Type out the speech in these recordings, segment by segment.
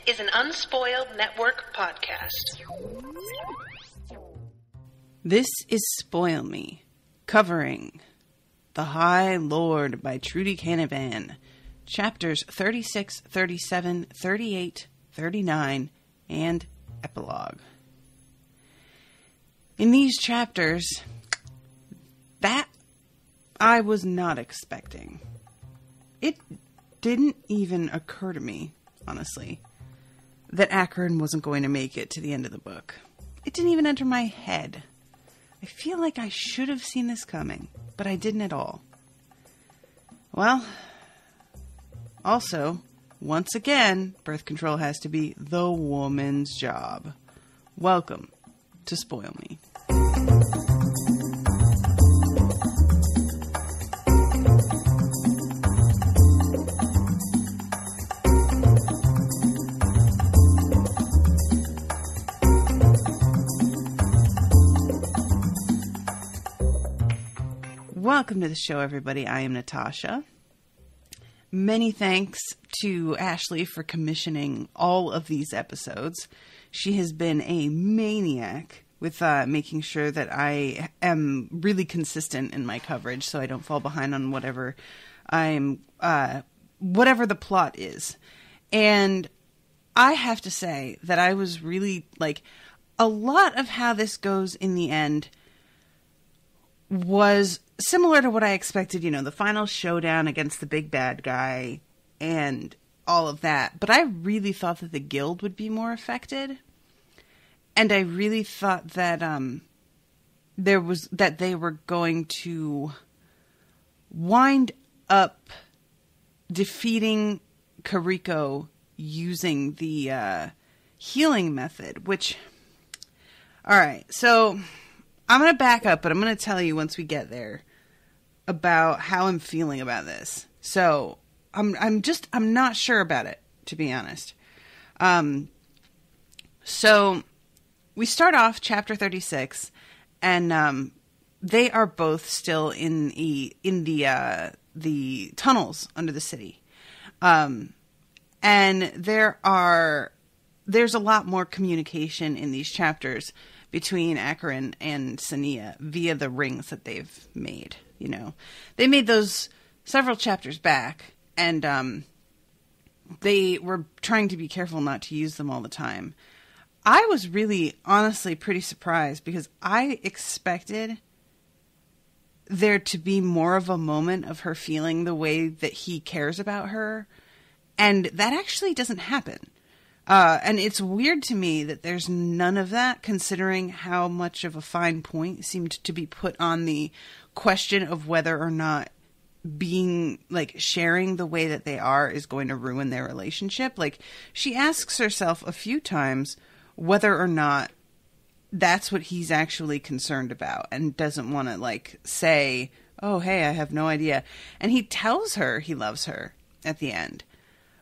is an Unspoiled Network podcast. This is Spoil Me, covering The High Lord by Trudy Canavan, chapters 36, 37, 38, 39, and epilogue. In these chapters, that I was not expecting. It didn't even occur to me, honestly, that Akron wasn't going to make it to the end of the book. It didn't even enter my head. I feel like I should have seen this coming, but I didn't at all. Well, also, once again, birth control has to be the woman's job. Welcome to Spoil Me. Welcome to the show, everybody. I am Natasha. Many thanks to Ashleigh for commissioning all of these episodes. She has been a maniac with making sure that I am really consistent in my coverage so I don't fall behind on whatever the plot is. And I have to say that I was really, a lot of how this goes in the end was similar to what I expected, the final showdown against the big bad guy and all of that. But I really thought that the guild would be more affected. And I really thought that they were going to wind up defeating Kariko using the healing method, which, all right, so I'm going to back up, but I'm going to tell you once we get there about how I'm feeling about this. So I'm not sure about it, to be honest. So we start off chapter 36, and they are both still in the tunnels under the city. And there's a lot more communication in these chapters between Akron and Sania via the rings that they've made. They made those several chapters back, and they were trying to be careful not to use them all the time. I was really, honestly, pretty surprised because I expected there to be more of a moment of her feeling the way that he cares about her, and that actually doesn't happen. And it's weird to me that there's none of that, considering how much of a fine point seemed to be put on the question of whether or not being, sharing the way that they are is going to ruin their relationship. She asks herself a few times whether or not that's what he's actually concerned about and doesn't want to, say, oh, hey, I have no idea. And he tells her he loves her at the end.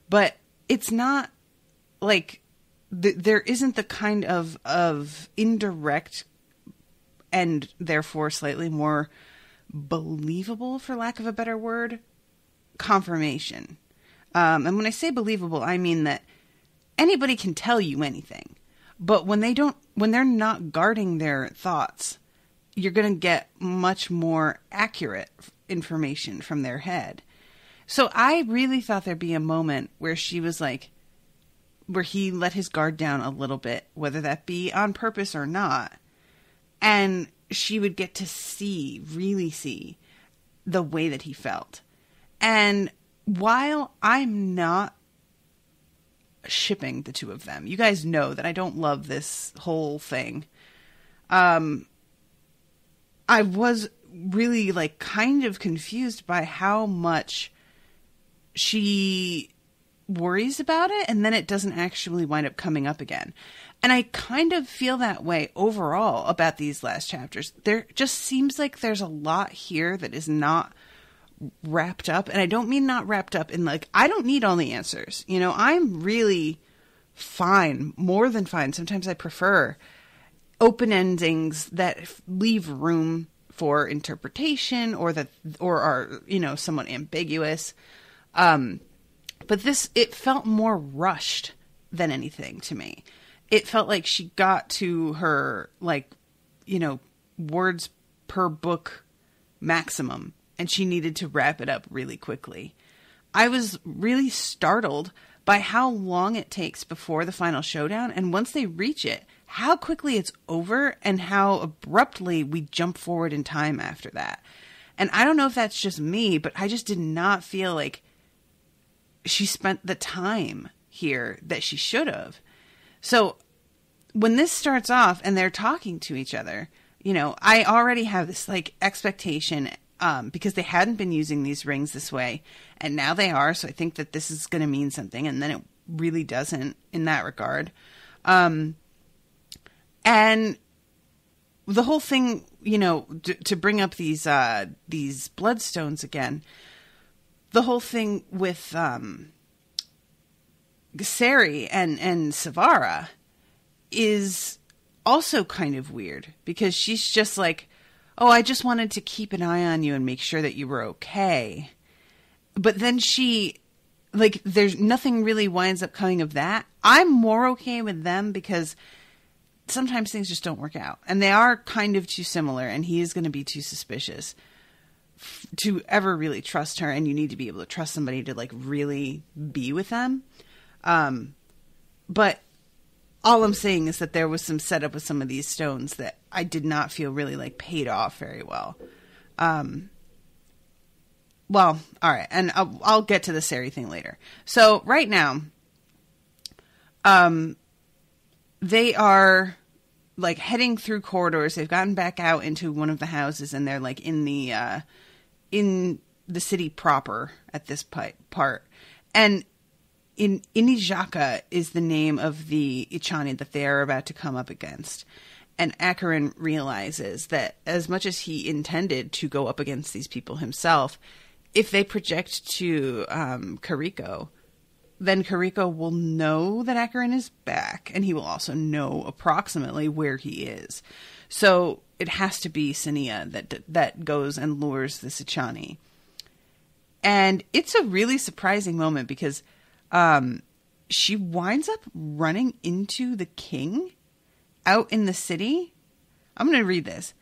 But it's not there isn't the kind of indirect and therefore slightly more believable, for lack of a better word, confirmation. And when I say believable, I mean that anybody can tell you anything, but when they're not guarding their thoughts, you're going to get much more accurate information from their head. So I really thought there'd be a moment where she was where he let his guard down a little bit, whether that be on purpose or not. And she would get to really see the way that he felt. And while I'm not shipping the two of them, you guys know that I don't love this whole thing. I was really kind of confused by how much she worries about it, and then it doesn't actually wind up coming up again. And I kind of feel that way overall about these last chapters. There just seems like there's a lot here that is not wrapped up. And I don't mean not wrapped up in I don't need all the answers. I'm really fine, more than fine. Sometimes I prefer open endings that leave room for interpretation or are, somewhat ambiguous. But it felt more rushed than anything to me. It felt like she got to her, like, you know, words per book maximum, and she needed to wrap it up really quickly. I was really startled by how long it takes before the final showdown, and once they reach it, how quickly it's over and how abruptly we jump forward in time after that. And I don't know if that's just me, but I just did not feel like she spent the time here that she should have. So when this starts off and they're talking to each other, you know, I already have this like expectation because they hadn't been using these rings this way, and now they are. So I think that this is going to mean something, and then it really doesn't in that regard. And the whole thing, you know, to bring up these bloodstones again, the whole thing with Sari and Savara is also kind of weird, because she's just like, oh, I just wanted to keep an eye on you and make sure that you were okay. But then she, like, there's nothing really winds up coming of that. I'm more okay with them because sometimes things just don't work out. And they are kind of too similar, and he is going to be too suspicious to ever really trust her. And you need to be able to trust somebody to, like, really be with them. But all I'm saying is that there was some setup with some of these stones that I did not feel really, like, paid off very well. Well, all right. And I'll get to the Sari thing later. So right now, they are, like, heading through corridors. They've gotten back out into one of the houses, and they're, like, in the city proper at this part. And Inijaka is the name of the Ichani that they are about to come up against. And Akarin realizes that as much as he intended to go up against these people himself, if they project to Kariko, then Kariko will know that Akarin is back, and he will also know approximately where he is. So it has to be Sania that goes and lures this Ichani. And it's a really surprising moment because she winds up running into the king out in the city. I'm going to read this.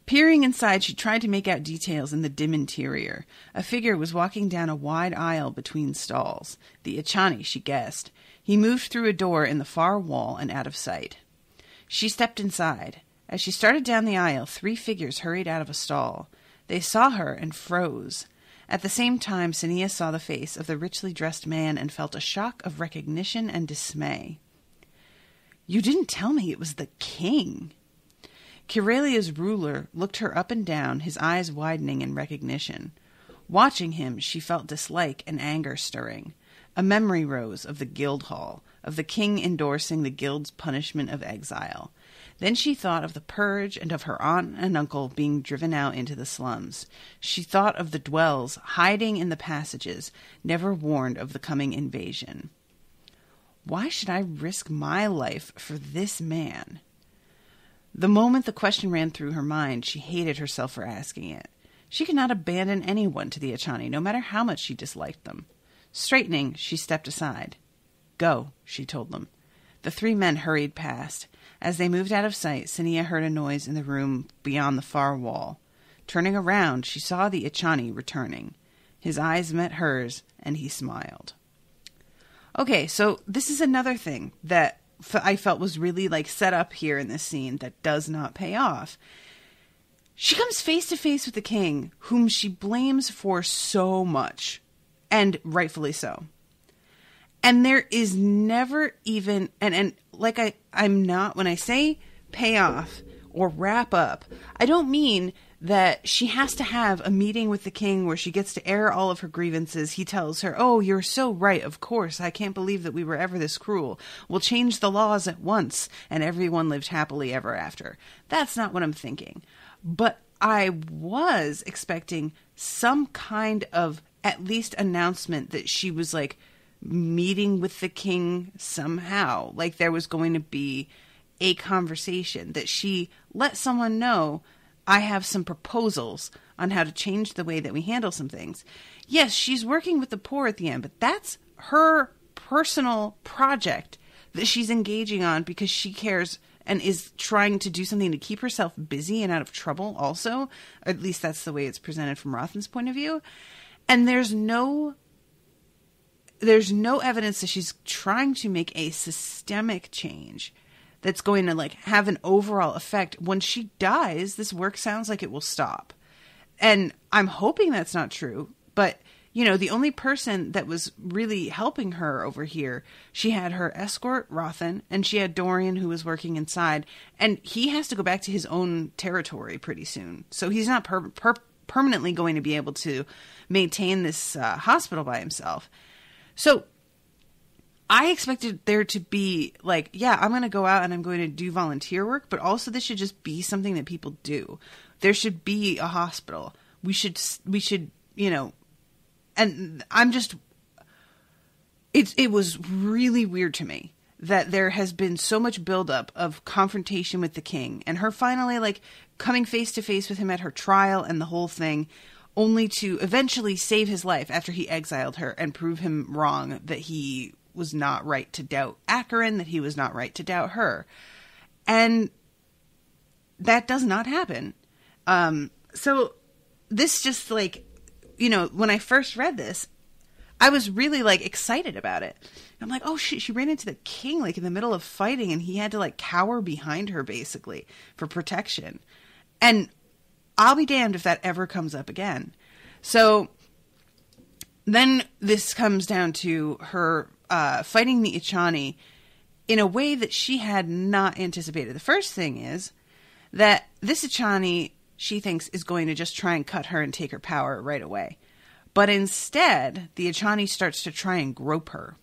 Peering inside, she tried to make out details in the dim interior. A figure was walking down a wide aisle between stalls. The Ichani, she guessed. He moved through a door in the far wall and out of sight. She stepped inside. As she started down the aisle, 3 figures hurried out of a stall. They saw her and froze. At the same time, Sania saw the face of the richly dressed man and felt a shock of recognition and dismay. "You didn't tell me it was the king." Kirelia's ruler looked her up and down, his eyes widening in recognition. Watching him, she felt dislike and anger stirring. A memory rose of the guild hall, of the king endorsing the guild's punishment of exile. Then she thought of the purge and of her aunt and uncle being driven out into the slums. She thought of the dwells hiding in the passages, never warned of the coming invasion. Why should I risk my life for this man? The moment the question ran through her mind, she hated herself for asking it. She could not abandon anyone to the Ichani, no matter how much she disliked them. Straightening, she stepped aside. "Go," she told them. The 3 men hurried past. As they moved out of sight, Sania heard a noise in the room beyond the far wall. Turning around, she saw the Ichani returning. His eyes met hers, and he smiled. Okay, so this is another thing that I felt was really, like, set up here in this scene that does not pay off. She comes face to face with the king, whom she blames for so much, and rightfully so. And there is never even, and like I'm not, when I say pay off or wrap up, I don't mean that she has to have a meeting with the king where she gets to air all of her grievances. He tells her, "Oh, you're so right, of course. I can't believe that we were ever this cruel. We'll change the laws at once," and everyone lived happily ever after. That's not what I'm thinking. But I was expecting some kind of at least announcement that she was, like, meeting with the king somehow. Like, there was going to be a conversation, that she let someone know, "I have some proposals on how to change the way that we handle some things." Yes, she's working with the poor at the end, but that's her personal project that she's engaging on because she cares and is trying to do something to keep herself busy and out of trouble also. At least that's the way it's presented from Rothan's point of view. And there's no evidence that she's trying to make a systemic change that's going to like have an overall effect. When she dies, this work sounds like it will stop. And I'm hoping that's not true, but you know, the only person that was really helping her over here, she had her escort, Rothan, and she had Dorian, who was working inside, and he has to go back to his own territory pretty soon. So he's not permanently going to be able to maintain this hospital by himself. So I expected there to be like, yeah, I'm going to go out and I'm going to do volunteer work, but also this should just be something that people do. There should be a hospital. We should, you know, and I'm just, it was really weird to me that there has been so much buildup of confrontation with the king and her finally like coming face to face with him at her trial and the whole thing, only to eventually save his life after he exiled her and prove him wrong, that he was not right to doubt Acheron, that he was not right to doubt her. And that does not happen. So this just like, you know, when I first read this, I was really like excited about it. I'm like, oh shit, she ran into the king like in the middle of fighting and he had to like cower behind her basically for protection. And I'll be damned if that ever comes up again. So then this comes down to her fighting the Ichani in a way that she had not anticipated. The first thing is that this Ichani, she thinks, is going to just try and cut her and take her power right away. But instead, the Ichani starts to try and grope her.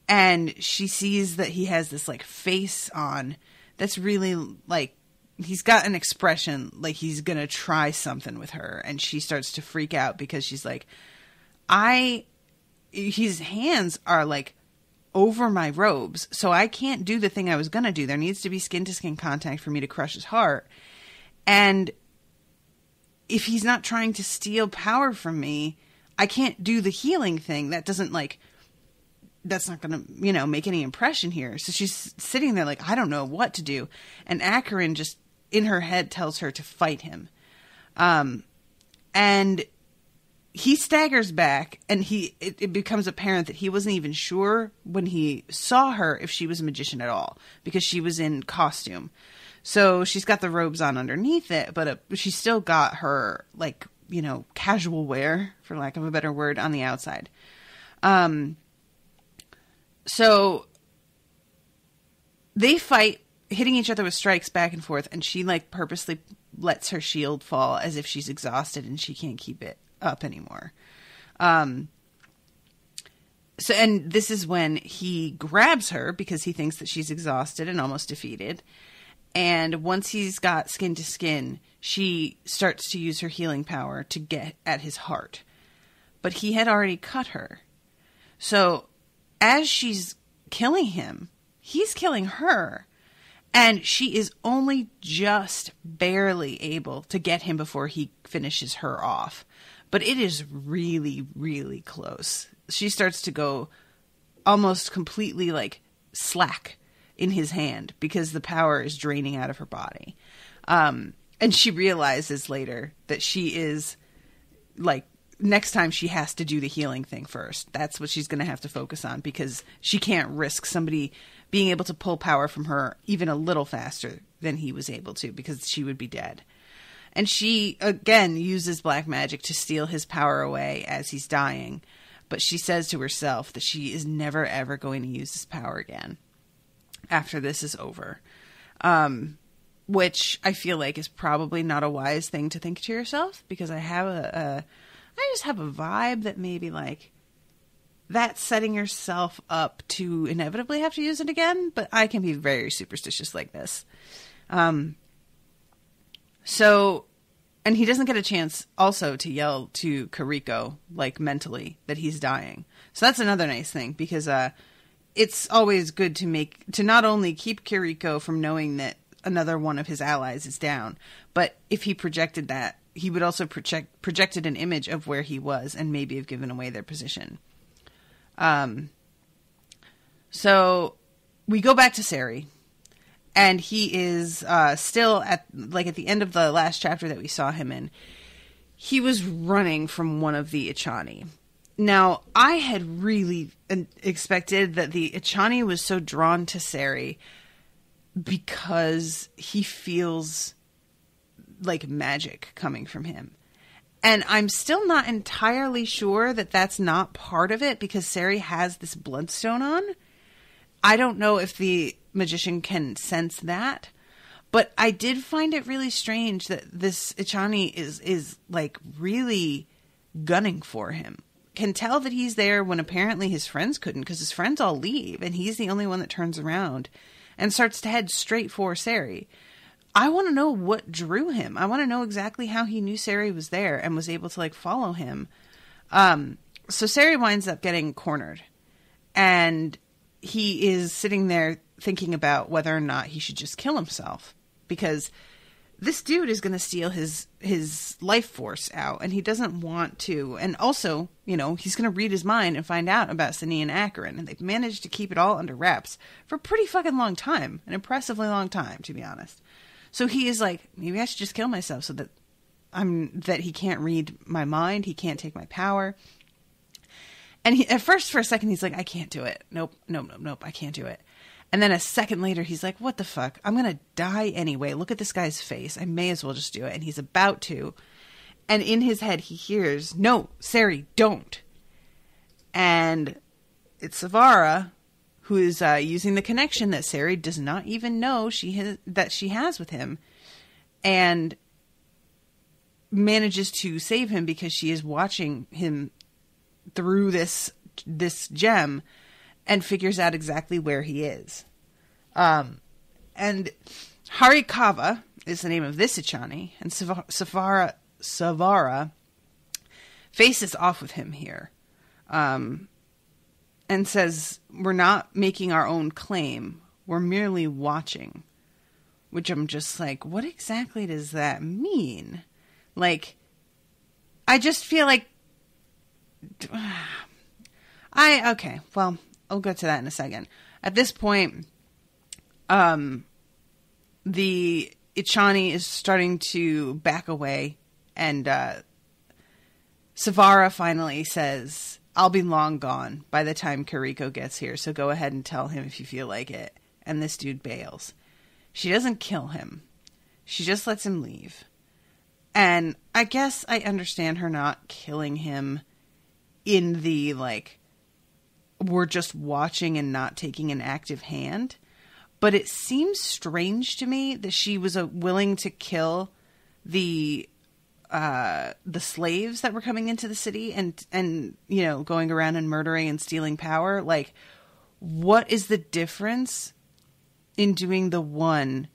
And she sees that he has this, like, face on that's really, like, he's got an expression like he's going to try something with her. And she starts to freak out because she's like, his hands are, like, over my robes, so I can't do the thing I was going to do. There needs to be skin-to-skin contact for me to crush his heart. And if he's not trying to steal power from me, I can't do the healing thing. That doesn't like, that's not going to, you know, make any impression here. So she's sitting there like, I don't know what to do. And Acheron just in her head tells her to fight him. And he staggers back and it becomes apparent that he wasn't even sure when he saw her if she was a magician at all, because she was in costume. So she's got the robes on underneath it, but she's still got her, like, you know, casual wear, for lack of a better word, on the outside. So they fight, hitting each other with strikes back and forth, and she, like, purposely lets her shield fall as if she's exhausted and she can't keep it up anymore. And this is when he grabs her because he thinks that she's exhausted and almost defeated. And once he's got skin to skin, she starts to use her healing power to get at his heart. But he had already cut her. So as she's killing him, he's killing her. And she is only just barely able to get him before he finishes her off. But it is really, really close. She starts to go almost completely like slack in his hand because the power is draining out of her body. And she realizes later that she is like, next time she has to do the healing thing first. That's what she's going to have to focus on, because she can't risk somebody being able to pull power from her even a little faster than he was able to, because she would be dead. And she, again, uses black magic to steal his power away as he's dying. But she says to herself that she is never, ever going to use this power again after this is over. Which I feel like is probably not a wise thing to think to yourself, because I just have a vibe that maybe like that's setting yourself up to inevitably have to use it again. But I can be very superstitious like this. So, and he doesn't get a chance also to yell to Kiriko, like mentally, that he's dying. So that's another nice thing, because it's always good to not only keep Kiriko from knowing that another one of his allies is down, but if he projected that, he would also projected an image of where he was and maybe have given away their position. So we go back to Sari, and he is still at the end of the last chapter that we saw him in. He was running from one of the Ichani. Now, I had really expected that the Ichani was so drawn to Sari because he feels like magic coming from him. And I'm still not entirely sure that that's not part of it, because Sari has this bloodstone on. I don't know if the magician can sense that, but I did find it really strange that this Ichani is like really gunning for him. Can tell that he's there when apparently his friends couldn't, because his friends all leave and he's the only one that turns around and starts to head straight for Sari. I want to know what drew him. I want to know exactly how he knew Sari was there and was able to like follow him. So Sari winds up getting cornered, and he is sitting there thinking about whether or not he should just kill himself, because this dude is going to steal his life force out, and he doesn't want to. And also, you know, he's going to read his mind and find out about Sini and Acheron, and they've managed to keep it all under wraps for a pretty fucking long time, an impressively long time, to be honest. So he is like, maybe I should just kill myself so that he can't read my mind, he can't take my power. And he, at first, for a second, he's like, I can't do it. Nope, I can't do it. And then a second later, he's like, what the fuck? I'm going to die anyway. Look at this guy's face. I may as well just do it. And he's about to. And in his head, he hears, no, Sari, don't. And it's Savara, who is using the connection that Sari does not even know that she has with him, and manages to save him because she is watching him through this gem and figures out exactly where he is. And Harikava is the name of this Ichani, and Savara faces off with him here, and says, we're not making our own claim, we're merely watching. Which I'm just like, what exactly does that mean? Like, I just feel like okay, well, I'll go to that in a second. At this point, the Ichani is starting to back away, and Savara finally says, I'll be long gone by the time Kiriko gets here, so go ahead and tell him if you feel like it. And this dude bails. She doesn't kill him. She just lets him leave. And I guess I understand her not killing him in the, like, we're just watching and not taking an active hand. But it seems strange to me that she was willing to kill the slaves that were coming into the city and you know, going around and murdering and stealing power. Like, what is the difference in doing the one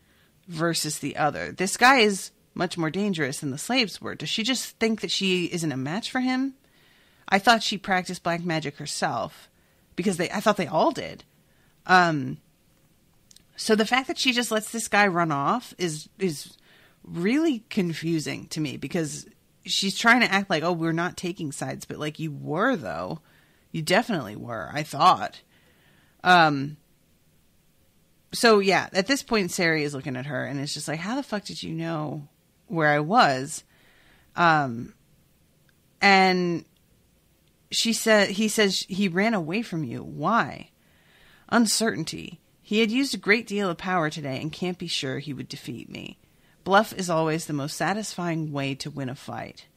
versus the other? This guy is much more dangerous than the slaves were. Does she just think that she isn't a match for him? I thought she practiced black magic herself, because I thought they all did. So the fact that she just lets this guy run off is really confusing to me, because she's trying to act like, oh, we're not taking sides, but like, you were, though. You definitely were, I thought. So yeah, at this point, Sari is looking at her and it's just like, how the fuck did you know where I was? And he says he ran away from you. Why? Uncertainty. He had used a great deal of power today and can't be sure he would defeat me. Bluff is always the most satisfying way to win a fight.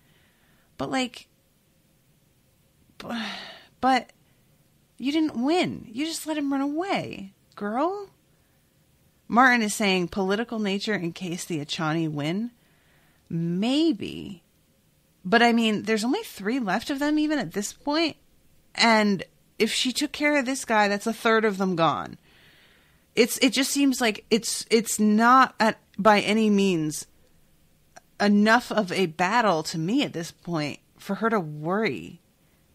But like, but you didn't win. You just let him run away, girl. Martin is saying political nature in case the Ichani win. Maybe. But I mean, there's only 3 left of them even at this point. And if she took care of this guy, that's a third of them gone. It just seems like it's not by any means enough of a battle to me at this point for her to worry.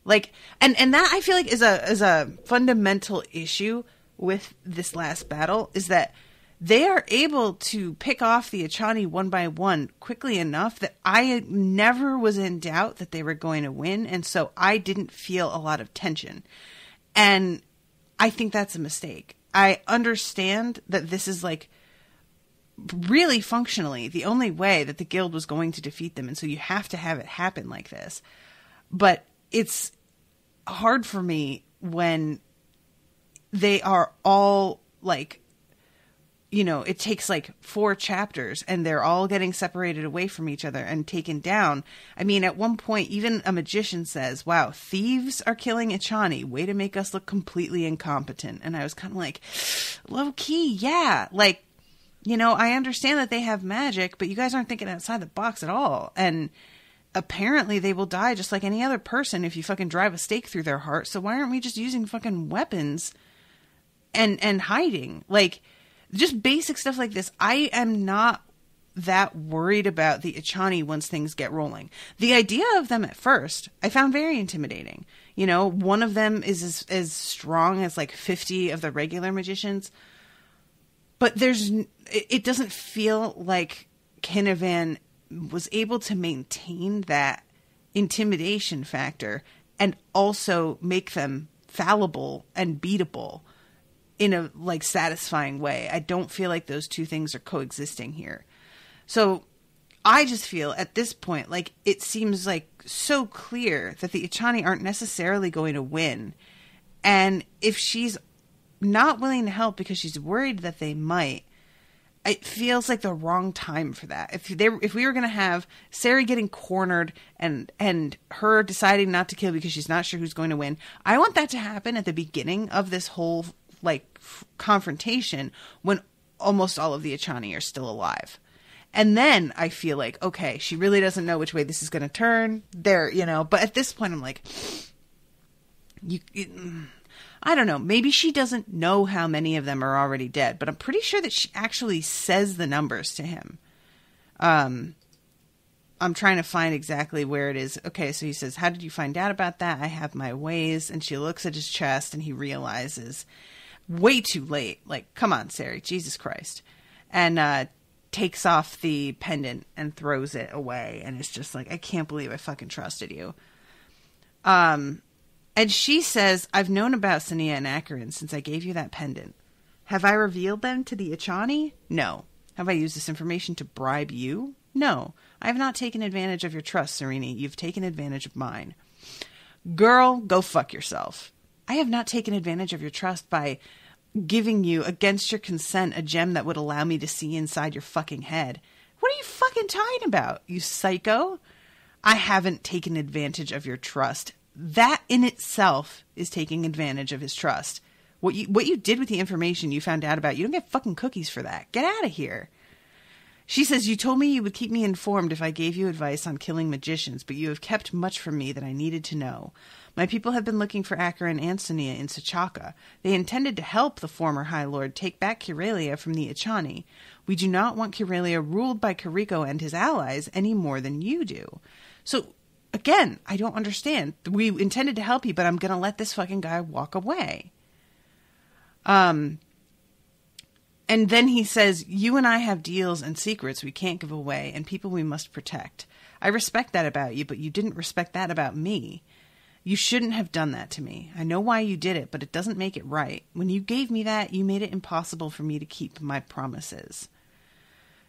Like, and that I feel like is a fundamental issue with this last battle, is that they are able to pick off the Ichani one by one quickly enough that I never was in doubt that they were going to win. And so I didn't feel a lot of tension. And I think that's a mistake. I understand that this is like really functionally the only way that the guild was going to defeat them. And so you have to have it happen like this. But it's hard for me when they are all like, you know, it takes like 4 chapters and they're all getting separated away from each other and taken down. I mean, at one point, even a magician says, wow, thieves are killing Echani. Way to make us look completely incompetent. And I was kind of like, low key, yeah. Like, you know, I understand that they have magic, but you guys aren't thinking outside the box at all. And apparently they will die just like any other person if you fucking drive a stake through their heart. So why aren't we just using fucking weapons and hiding? Like, just basic stuff like this. I am not that worried about the Echani once things get rolling. The idea of them at first, I found very intimidating. You know, one of them is as strong as like 50 of the regular magicians. But it doesn't feel like Kinnavan was able to maintain that intimidation factor and also make them fallible and beatable in a like satisfying way. I don't feel like those two things are coexisting here. So I just feel at this point, like it seems like so clear that the Echani aren't necessarily going to win. And if she's not willing to help because she's worried that they might, it feels like the wrong time for that. If we were going to have Sarah getting cornered and her deciding not to kill because she's not sure who's going to win, I want that to happen at the beginning of this whole like confrontation when almost all of the Echani are still alive. And then I feel like, okay, she really doesn't know which way this is going to turn there, you know, but at this point I'm like, I don't know. Maybe she doesn't know how many of them are already dead, but I'm pretty sure that she actually says the numbers to him. I'm trying to find exactly where it is. Okay, so he says, how did you find out about that? I have my ways. And she looks at his chest and he realizes way too late. Like, come on, Sarah, Jesus Christ. And takes off the pendant and throws it away. And it's just like, I can't believe I fucking trusted you. And she says, I've known about Sania and Acheron since I gave you that pendant. Have I revealed them to the Echani? No. Have I used this information to bribe you? No. I have not taken advantage of your trust, Sereni. You've taken advantage of mine. Girl, go fuck yourself. I have not taken advantage of your trust by giving you, against your consent, a gem that would allow me to see inside your fucking head. What are you fucking talking about, you psycho? I haven't taken advantage of your trust. That in itself is taking advantage of his trust. What you did with the information you found out about, you don't get fucking cookies for that. Get out of here. She says, you told me you would keep me informed if I gave you advice on killing magicians, but you have kept much from me that I needed to know. My people have been looking for Acheron and Sania in Sachaka. They intended to help the former High Lord take back Kyrelia from the Echani. We do not want Kyrelia ruled by Kariko and his allies any more than you do. So, again, I don't understand. We intended to help you, but I'm going to let this fucking guy walk away. And then he says, you and I have deals and secrets we can't give away and people we must protect. I respect that about you, but you didn't respect that about me. You shouldn't have done that to me. I know why you did it, but it doesn't make it right. When you gave me that, you made it impossible for me to keep my promises.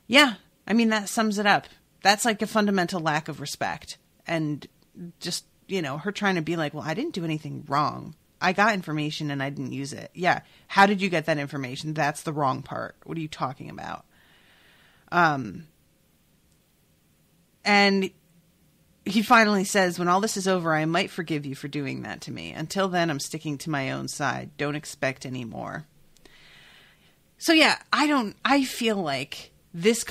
Yeah, I mean, that sums it up. That's like a fundamental lack of respect. And just, you know, her trying to be like, well, I didn't do anything wrong. I got information and I didn't use it. Yeah. How did you get that information? That's the wrong part. What are you talking about? And he finally says, when all this is over, I might forgive you for doing that to me. Until then, I'm sticking to my own side. Don't expect any more. So yeah, I feel like this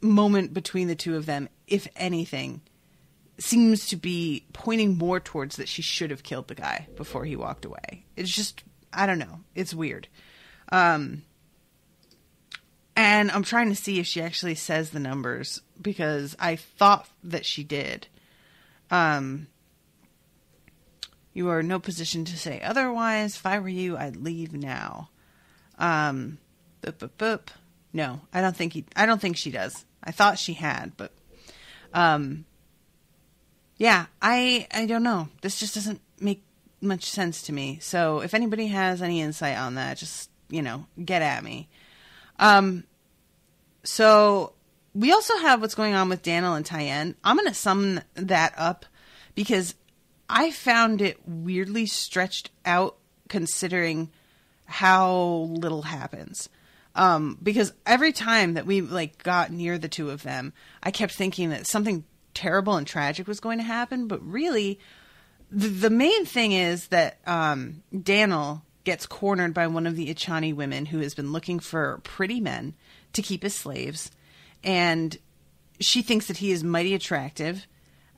moment between the two of them, if anything, seems to be pointing more towards that she should have killed the guy before he walked away. It's just, I don't know. It's weird. And I'm trying to see if she actually says the numbers because I thought that she did. You are in no position to say otherwise. If I were you, I'd leave now. No, I don't think she does. I thought she had, but, yeah, I don't know. This just doesn't make much sense to me. So if anybody has any insight on that, just, get at me. So we also have what's going on with Daniel and Tyen. I'm going to sum that up because I found it weirdly stretched out considering how little happens. Because every time that we got near the two of them, I kept thinking that something terrible and tragic was going to happen. But really, the main thing is that Daniel gets cornered by one of the Ichani women who has been looking for pretty men to keep as slaves. And she thinks that he is mighty attractive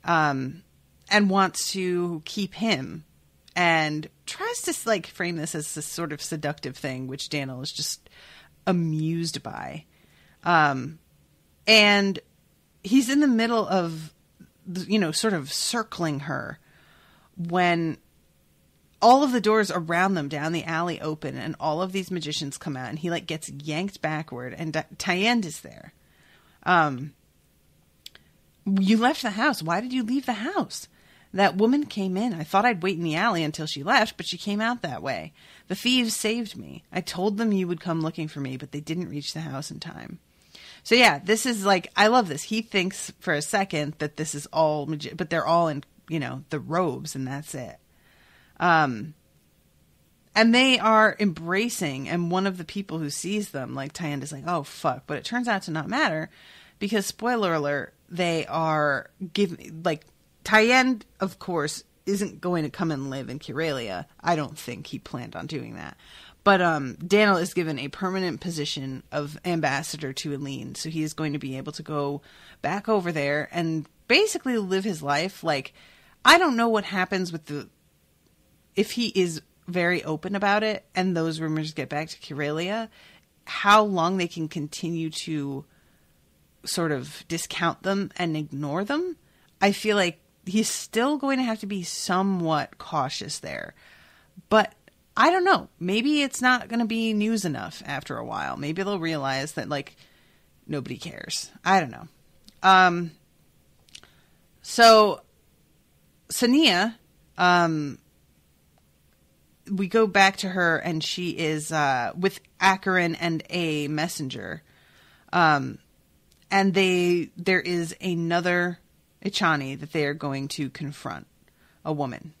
and wants to keep him. And tries to frame this as this sort of seductive thing, which Daniel is just amused by. And he's in the middle of, sort of circling her when all of the doors around them down the alley open and all of these magicians come out and he gets yanked backward and Tyen is there. You left the house. Why did you leave the house? That woman came in. I thought I'd wait in the alley until she left, but she came out that way. The thieves saved me. I told them you would come looking for me, but they didn't reach the house in time. So yeah, this is I love this. He thinks for a second that this is all but they're all in, the robes and that's it. And they are embracing, and one of the people who sees them, Tyen is oh fuck, but it turns out to not matter because spoiler alert, they are giving, Tyen, of course, isn't going to come and live in Curalia. I don't think he planned on doing that. But Daniel is given a permanent position of ambassador to Eileen, so he is going to be able to go back over there and basically live his life. I don't know what happens with if he is very open about it and those rumors get back to Curalia, how long they can continue to sort of discount them and ignore them. I feel like he's still going to have to be somewhat cautious there. But I don't know. Maybe it's not going to be news enough after a while. Maybe they'll realize that, nobody cares. I don't know. So, Sania, we go back to her, and she is with Acheron and a messenger. And there is another Ichani that they are going to confront, a woman.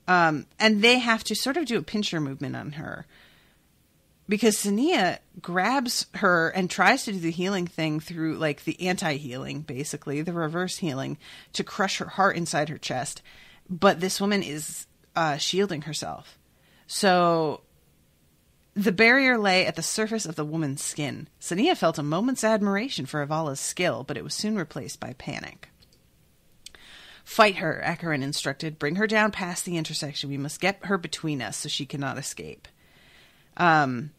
And they have to sort of do a pincher movement on her because Sania grabs her and tries to do the healing thing through the anti-healing, basically the reverse healing, to crush her heart inside her chest. But this woman is shielding herself. So the barrier lay at the surface of the woman's skin. Sania felt a moment's admiration for Avala's skill, but it was soon replaced by panic. Fight her, Acheron instructed. Bring her down past the intersection. We must get her between us so she cannot escape. And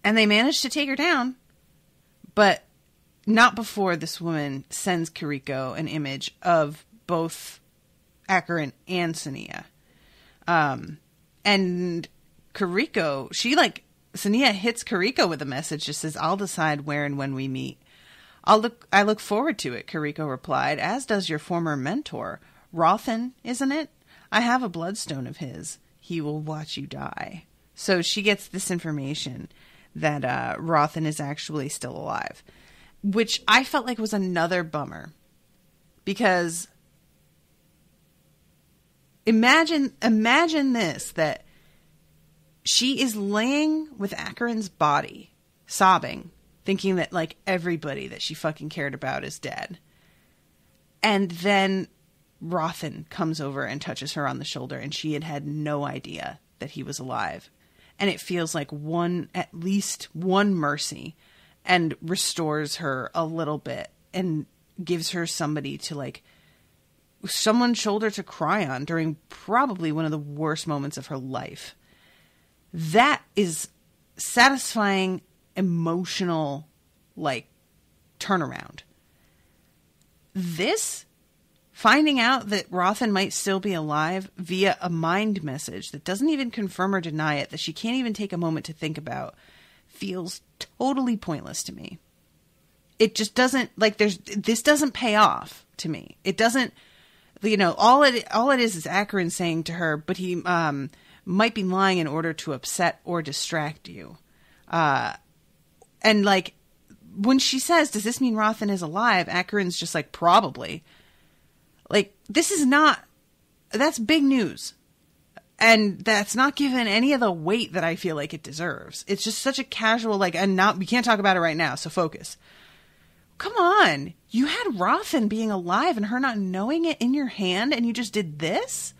they managed to take her down, but not before this woman sends Kiriko an image of both Acheron and Sania. And Kiriko, Sania hits Kiriko with a message, just says, I'll decide where and when we meet. I look forward to it, Kiriko replied, as does your former mentor. Rothan, isn't it? I have a bloodstone of his. He will watch you die. So she gets this information that Rothan is actually still alive, which I felt like was another bummer. Because imagine this, that she is laying with Acheron's body, sobbing, thinking that everybody that she fucking cared about is dead. And then Rothan comes over and touches her on the shoulder, and she had no idea that he was alive. And it feels like at least one mercy, and restores her a little bit and gives her somebody to someone's shoulder to cry on during probably one of the worst moments of her life. That is satisfying, emotional, turnaround. This, finding out that Rothan might still be alive via a mind message that doesn't even confirm or deny it, that she can't even take a moment to think about, feels totally pointless to me. It just doesn't, this doesn't pay off to me. It doesn't, you know, all it is Acheron saying to her, but he might be lying in order to upset or distract you. And like, when she says, does this mean Rothan is alive? Acheron's just like, probably. Like, that's big news. And that's not given any of the weight that I feel like it deserves. It's just such a casual, like, we can't talk about it right now, so focus. Come on. You had Rothan being alive and her not knowing it in your hand, and you just did this?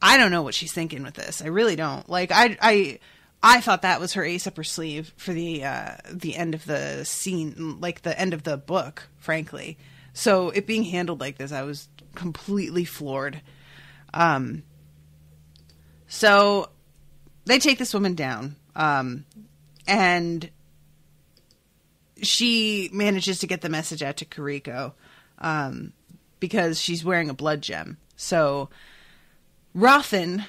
I don't know what she's thinking with this. I really don't. Like, I thought that was her ace up her sleeve for the end of the scene, like the end of the book, frankly. So it being handled like this, I was completely floored. So they take this woman down, and she manages to get the message out to Kariko, because she's wearing a blood gem. So Rothan,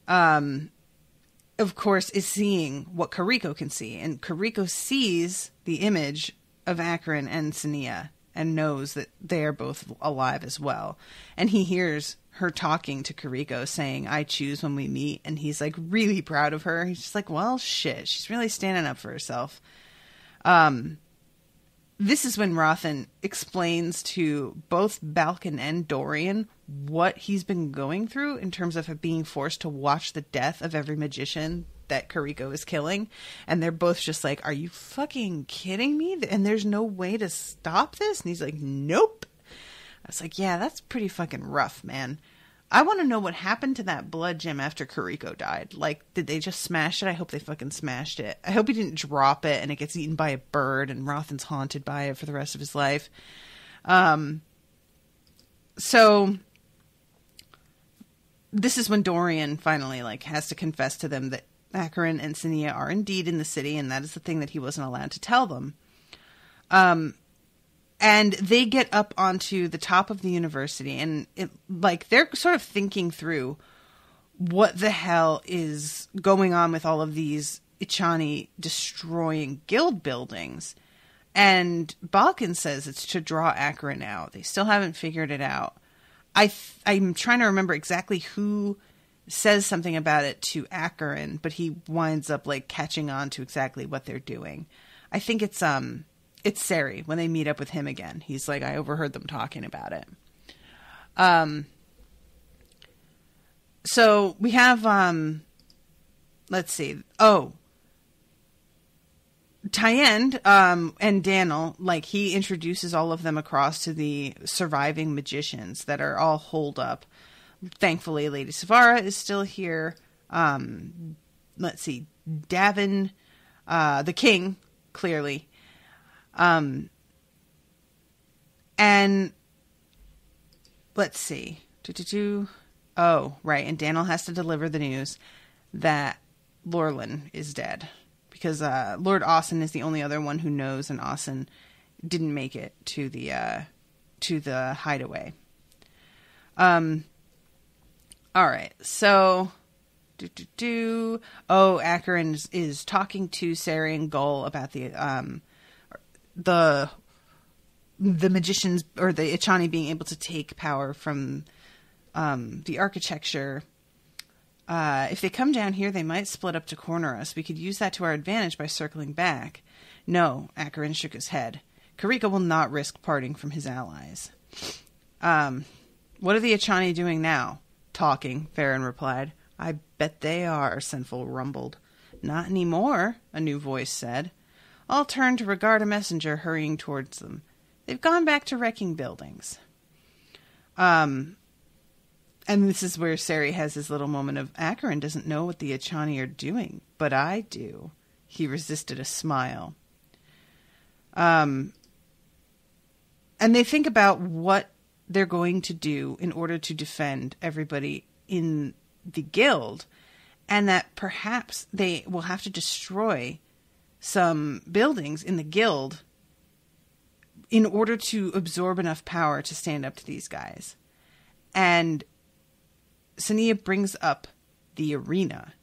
of course, is seeing what Kariko can see, and Kariko sees the image of Acheron and Sania and knows that they are both alive as well. And he hears her talking to Kariko saying, I choose when we meet. And he's like really proud of her. He's just like, well, shit, she's really standing up for herself. This is when Rothan explains to both Balkan and Dorian what he's been going through in terms of being forced to watch the death of every magician that Kariko is killing. And they're both just like, are you fucking kidding me? And there's no way to stop this? And he's like, nope. I was like, yeah, that's pretty fucking rough, man. I want to know what happened to that blood gem after Kariko died. Like, did they just smash it? I hope they fucking smashed it. I hope he didn't drop it and it gets eaten by a bird and Rothan's haunted by it for the rest of his life. So this is when Dorian finally like has to confess to them that Acheron and Sania are indeed in the city, and that is the thing that he wasn't allowed to tell them. And they get up onto the top of the university, and they're sort of thinking through what the hell is going on with all of these Ichani destroying guild buildings. And Balkan says it's to draw Acheron out. They still haven't figured it out. I'm trying to remember exactly who says something about it to Acheron, but he winds up like catching on to exactly what they're doing. I think it's Sari when they meet up with him again. He's like, I overheard them talking about it. So we have, let's see. Oh, Tyend, and Daniel, like he introduces all of them across to the surviving magicians that are all holed up. Thankfully, Lady Savara is still here. Let's see. Davin, the king, clearly. And let's see. Oh, right. And Daniel has to deliver the news that Lorlin is dead. Because Lord Austin is the only other one who knows, and Austin didn't make it to the hideaway. All right, so Oh, Acheron is talking to Sari and Gull about the magicians or the Ichani being able to take power from the architecture. If they come down here, they might split up to corner us. We could use that to our advantage by circling back. No, Acheron shook his head. Kariko will not risk parting from his allies. What are the Ichani doing now? Talking, Farron replied. I bet they are, Sinful rumbled. Not anymore, a new voice said. All turned to regard a messenger hurrying towards them. They've gone back to wrecking buildings. And this is where Sari has his little moment of, Acheron doesn't know what the Ichani are doing, but I do. He resisted a smile. And they think about what they're going to do in order to defend everybody in the guild, and that perhaps they will have to destroy some buildings in the guild in order to absorb enough power to stand up to these guys. And Sania brings up the arena,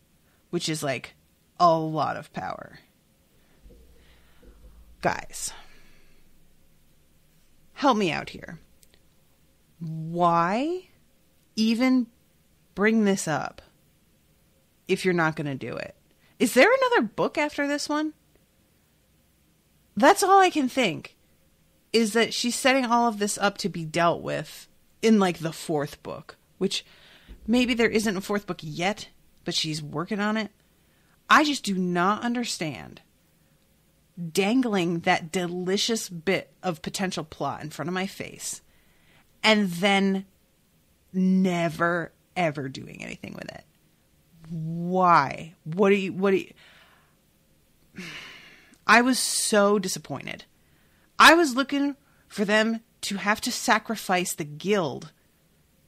which is like a lot of power. Guys, help me out here. Why even bring this up if you're not going to do it? Is there another book after this one? That's all I can think, is that she's setting all of this up to be dealt with in like the fourth book, which maybe there isn't a fourth book yet, but she's working on it. I just do not understand dangling that delicious bit of potential plot in front of my face and then never, ever doing anything with it. Why? What do you... I was so disappointed. I was looking for them to have to sacrifice the guild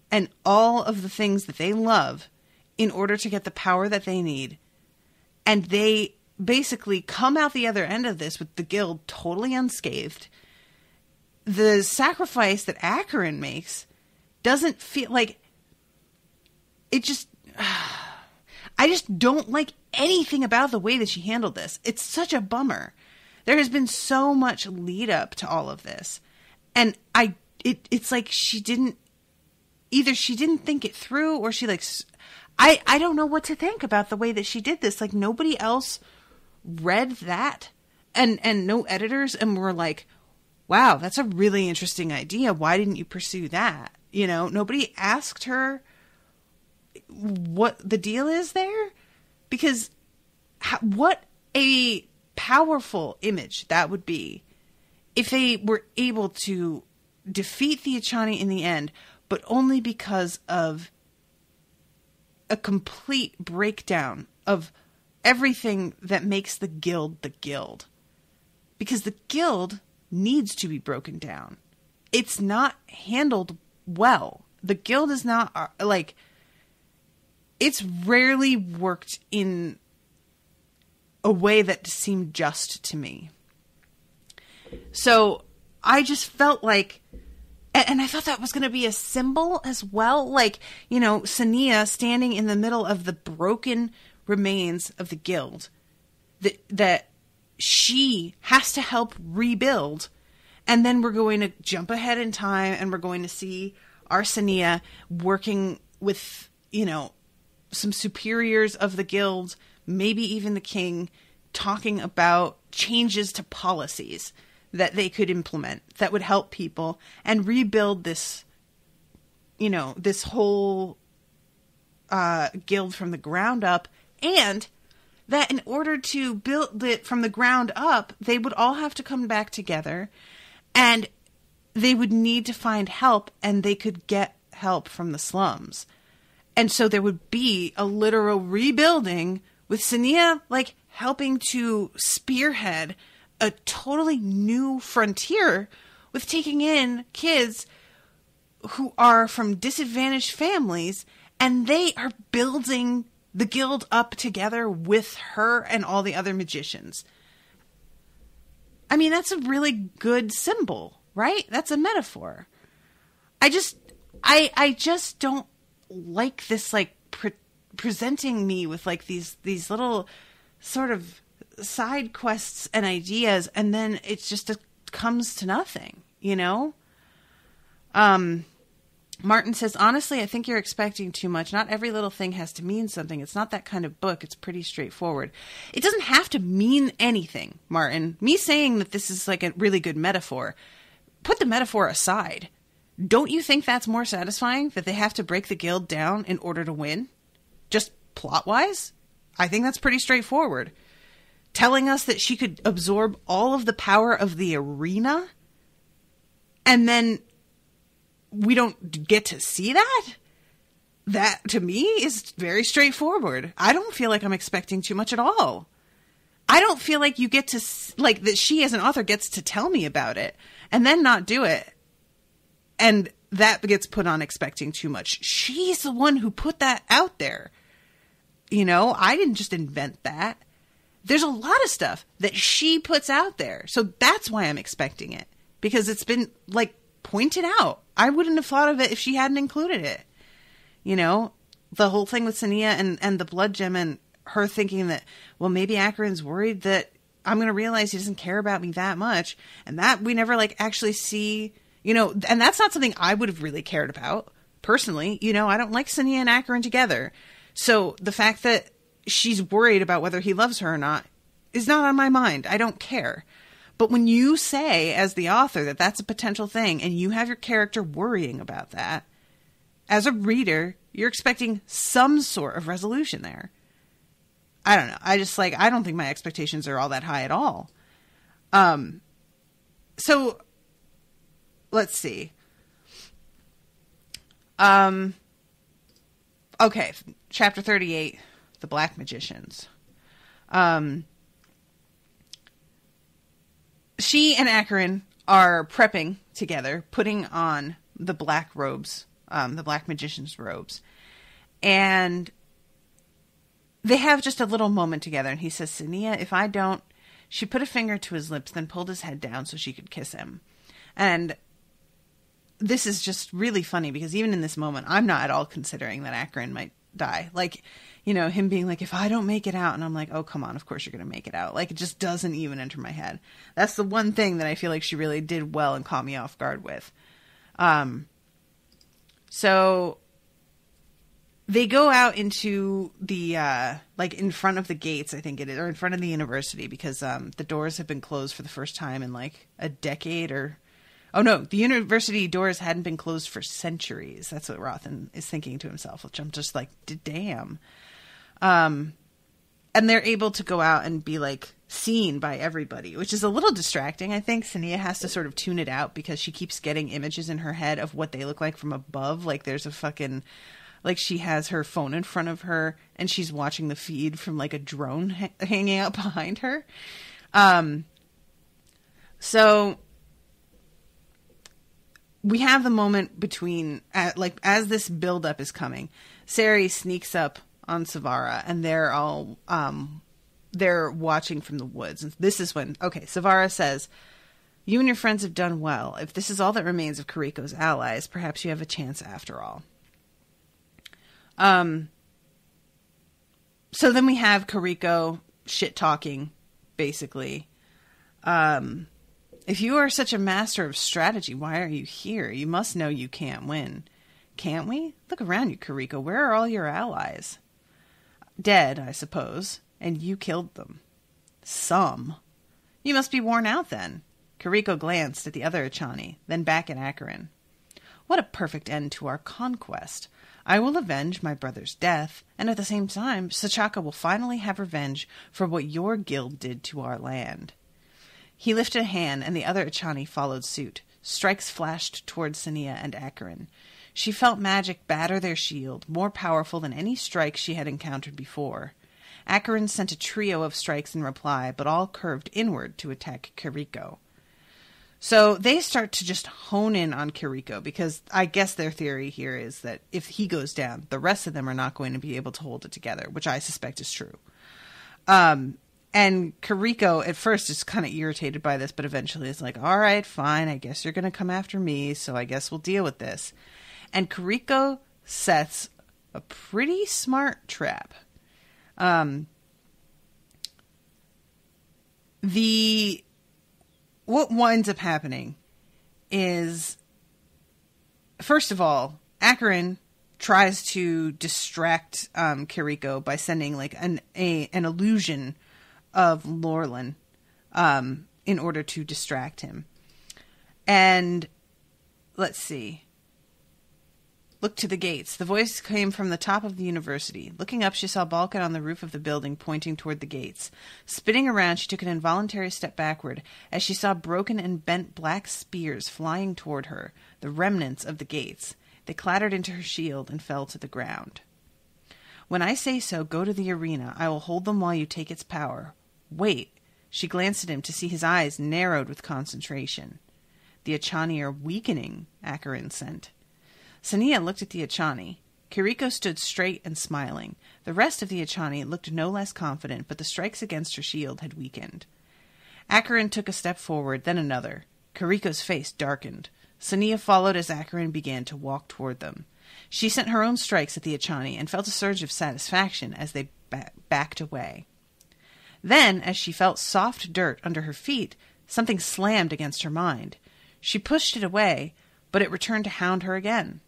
and all of the things that they love in order to get the power that they need. And they basically come out the other end of this with the guild totally unscathed. The sacrifice that Acheron makes doesn't feel like... It just... I just don't like anything about the way that she handled this. It's such a bummer. There has been so much lead up to all of this. And it's like she didn't think it through, or she like, I don't know what to think about the way that she did this. Like, nobody else read that and no editors and were like, wow, that's a really interesting idea. Why didn't you pursue that? You know, nobody asked her what the deal is there, because what a powerful image that would be if they were able to defeat the Achani in the end, but only because of a complete breakdown of everything that makes the guild the guild. Because the guild needs to be broken down. It's not handled well. The guild is not like... It's rarely worked in a way that seemed just to me. So I just felt like, and I thought that was going to be a symbol as well. Like, you know, Sania standing in the middle of the broken remains of the guild that she has to help rebuild. And then we're going to jump ahead in time and we're going to see our Sania working with, you know, some superiors of the guild, maybe even the king, talking about changes to policies that they could implement that would help people and rebuild this, you know, this whole guild from the ground up. And that in order to build it from the ground up, they would all have to come back together and they would need to find help, and they could get help from the slums. And so there would be a literal rebuilding with Sania, like, helping to spearhead a totally new frontier with taking in kids who are from disadvantaged families, and they are building the guild up together with her and all the other magicians. I mean, that's a really good symbol, right? That's a metaphor. I just don't like this, like, presenting me with like these little sort of side quests and ideas, and then it's just comes to nothing, you know? Martin says, honestly, I think you're expecting too much. Not every little thing has to mean something. It's not that kind of book. It's pretty straightforward. It doesn't have to mean anything, Martin. Me saying that this is like a really good metaphor, put the metaphor aside. Don't you think that's more satisfying, that they have to break the guild down in order to win? Just plot-wise? I think that's pretty straightforward. Telling us that she could absorb all of the power of the arena, and then we don't get to see that? That, to me, is very straightforward. I don't feel like I'm expecting too much at all. I don't feel like you get to, like, that she as an author gets to tell me about it, and then not do it. And that gets put on expecting too much. She's the one who put that out there. You know, I didn't just invent that. There's a lot of stuff that she puts out there. So that's why I'm expecting it. Because it's been, like, pointed out. I wouldn't have thought of it if she hadn't included it. You know, the whole thing with Sania and the blood gem, and her thinking that, well, maybe Acheron's worried that I'm going to realize he doesn't care about me that much. And that we never, like, actually see... You know, and that's not something I would have really cared about. personally, I don't like Sania and Acheron together. So the fact that she's worried about whether he loves her or not is not on my mind. I don't care. But when you say, as the author, that that's a potential thing, and you have your character worrying about that, as a reader, you're expecting some sort of resolution there. I don't know. I don't think my expectations are all that high at all. So let's see. Okay. Chapter 38, The Black Magicians. She and Acheron are prepping together, putting on the black robes, the black magician's robes. And they have just a little moment together. And he says, Sania, if I don't... She put a finger to his lips, then pulled his head down so she could kiss him. And this is just really funny because even in this moment, I'm not at all considering that Acheron might die. Like, him being like, if I don't make it out, and I'm like, oh, come on, of course you're going to make it out. Like, it just doesn't even enter my head. That's the one thing that I feel like she really did well and caught me off guard with. So they go out into the, in front of the gates, I think it is, or in front of the university, because the doors have been closed for the first time in like a decade or... Oh no, the university doors hadn't been closed for centuries. That's what Rothan is thinking to himself, which I'm just like, damn. And they're able to go out and be like seen by everybody, which is a little distracting. I think Sania has to sort of tune it out because she keeps getting images in her head of what they look like from above. Like there's a fucking, like she has her phone in front of her and she's watching the feed from like a drone hanging out behind her. So we have the moment between, as this buildup is coming, Sari sneaks up on Savara, and they're all, they're watching from the woods. And this is when, Savara says, you and your friends have done well. If this is all that remains of Kariko's allies, perhaps you have a chance after all. So then we have Kariko shit-talking, basically. If you are such a master of strategy, why are you here? You must know you can't win. Can't we? Look around you, Kariko. Where are all your allies? Dead, I suppose. And you killed them. Some. You must be worn out then. Kariko glanced at the other Echani, then back at Acheron. What a perfect end to our conquest. I will avenge my brother's death, and at the same time, Sachaka will finally have revenge for what your guild did to our land. He lifted a hand, and the other Echani followed suit. Strikes flashed towards Sania and Acheron. She felt magic batter their shield, more powerful than any strike she had encountered before. Acheron sent a trio of strikes in reply, but all curved inward to attack Kariko. So they start to just hone in on Kariko, because I guess their theory here is that if he goes down, the rest of them are not going to be able to hold it together, which I suspect is true. And Kariko, at first, is kind of irritated by this, but eventually is like, all right, fine, I guess you're going to come after me, so I guess we'll deal with this. And Kariko sets a pretty smart trap. What winds up happening is, first of all, Acheron tries to distract Kariko by sending like an illusion of Lorlan in order to distract him. And let's see. Look to the gates. The voice came from the top of the university. Looking up, she saw Balkan on the roof of the building pointing toward the gates. Spinning around, she took an involuntary step backward as she saw broken and bent black spears flying toward her, the remnants of the gates. They clattered into her shield and fell to the ground. When I say so, go to the arena. I will hold them while you take its power. Wait. She glanced at him to see his eyes narrowed with concentration. The Echani are weakening, Acheron sent. Sania looked at the Echani. Kariko stood straight and smiling. The rest of the Echani looked no less confident, but the strikes against her shield had weakened. Acheron took a step forward, then another. Kariko's face darkened. Sania followed as Acheron began to walk toward them. She sent her own strikes at the Echani and felt a surge of satisfaction as they backed away. Then, as she felt soft dirt under her feet, something slammed against her mind. She pushed it away, but it returned to hound her again.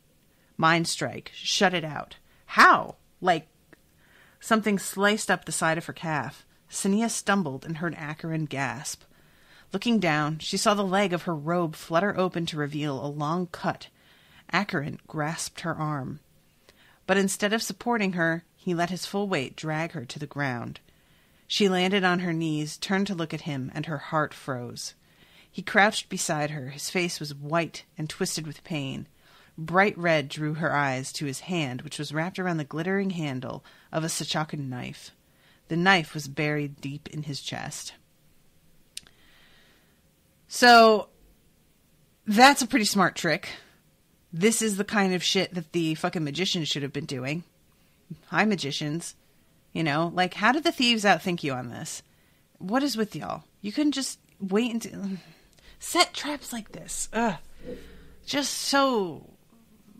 Mind strike. Shut it out. How? Like something sliced up the side of her calf. Sania stumbled and heard Acheron gasp. Looking down, she saw the leg of her robe flutter open to reveal a long cut. Acheron grasped her arm. But instead of supporting her, he let his full weight drag her to the ground. She landed on her knees, turned to look at him, and her heart froze. He crouched beside her. His face was white and twisted with pain. Bright red drew her eyes to his hand, which was wrapped around the glittering handle of a Sachakan knife. The knife was buried deep in his chest. So, that's a pretty smart trick. This is the kind of shit that the fucking magicians should have been doing. Hi, magicians. You know, like, how did the thieves outthink you on this? What is with y'all? You couldn't just wait until... Set traps like this. Ugh. Just so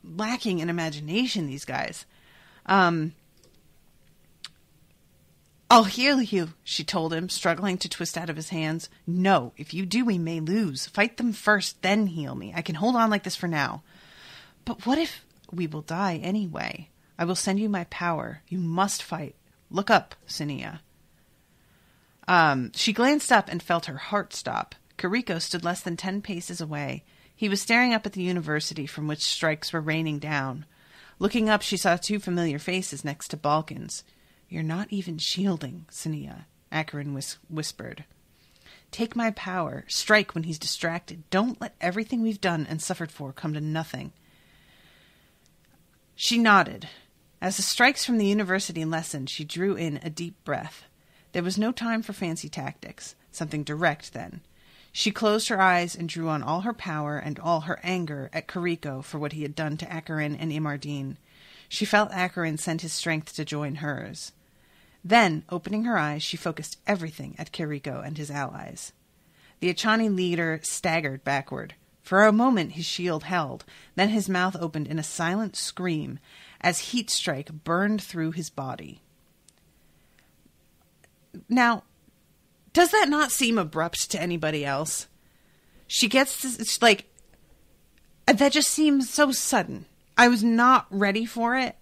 lacking in imagination, these guys. I'll heal you, she told him, struggling to twist out of his hands. No, if you do, we may lose. Fight them first, then heal me. I can hold on like this for now. But what if we will die anyway? I will send you my power. You must fight. Look up, Sania. She glanced up and felt her heart stop. Kiriko stood less than 10 paces away. He was staring up at the university from which strikes were raining down. Looking up, she saw 2 familiar faces next to Balkan's. You're not even shielding, Sania, Acheron whispered. Take my power. Strike when he's distracted. Don't let everything we've done and suffered for come to nothing. She nodded. As the strikes from the university lessened, she drew in a deep breath. There was no time for fancy tactics. Something direct, then. She closed her eyes and drew on all her power and all her anger at Kiriko for what he had done to Acheron and Imardine. She felt Acheron send his strength to join hers. Then, opening her eyes, she focused everything at Kiriko and his allies. The Echani leader staggered backward. For a moment his shield held, then his mouth opened in a silent scream as heat strike burned through his body. Now, does that not seem abrupt to anybody else? She gets this, it's like, that just seems so sudden. I was not ready for it.